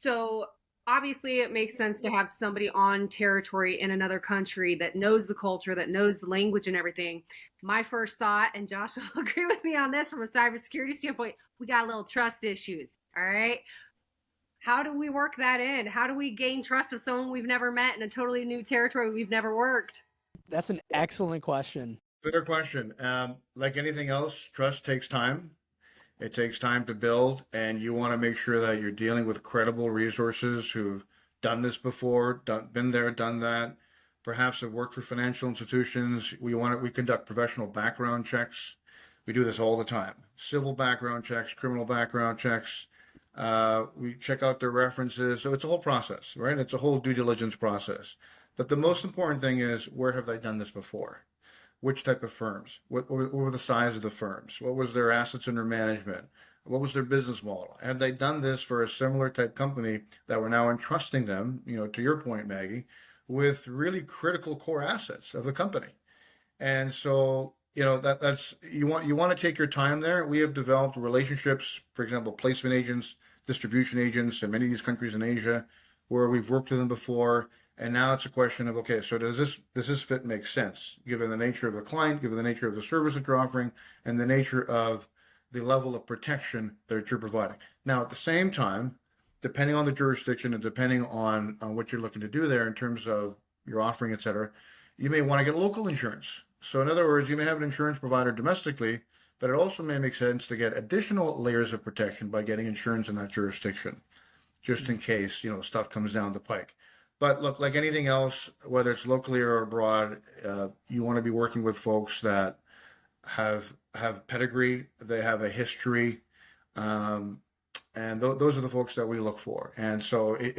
So obviously it makes sense to have somebody on territory in another country that knows the culture, that knows the language and everything. My first thought, and Josh will agree with me on this from a cybersecurity standpoint, we got a little trust issues. All right. How do we work that in? How do we gain trust of someone we've never met in a totally new territory we've never worked? That's an excellent question. Fair question. Like anything else, trust takes time. It takes time to build, and you want to make sure that you're dealing with credible resources who've done this before, been there, done that. Perhaps have worked for financial institutions. We conduct professional background checks. We do this all the time. Civil background checks, criminal background checks. We check out their references. So it's a whole process, right? It's a whole due diligence process. But the most important thing is, where have they done this before? Which type of firms? What were the size of the firms? What was their assets under management? What was their business model? Have they done this for a similar type company that we're now entrusting them, to your point, Maggie, with really critical core assets of the company? And so, that's you want to take your time there. We have developed relationships, for example, placement agents, distribution agents in many of these countries in Asia, where we've worked with them before. And now it's a question of, okay, so does this fit make sense given the nature of the client, given the nature of the service that you're offering, and the nature of the level of protection that you're providing. Now, at the same time, depending on the jurisdiction and depending on what you're looking to do there in terms of your offering, et cetera, you may want to get local insurance. So in other words, you may have an insurance provider domestically, but it also may make sense to get additional layers of protection by getting insurance in that jurisdiction, just in case, stuff comes down the pike. But look, like anything else, whether it's locally or abroad, you want to be working with folks that have pedigree, they have a history, um, and those are the folks that we look for. And so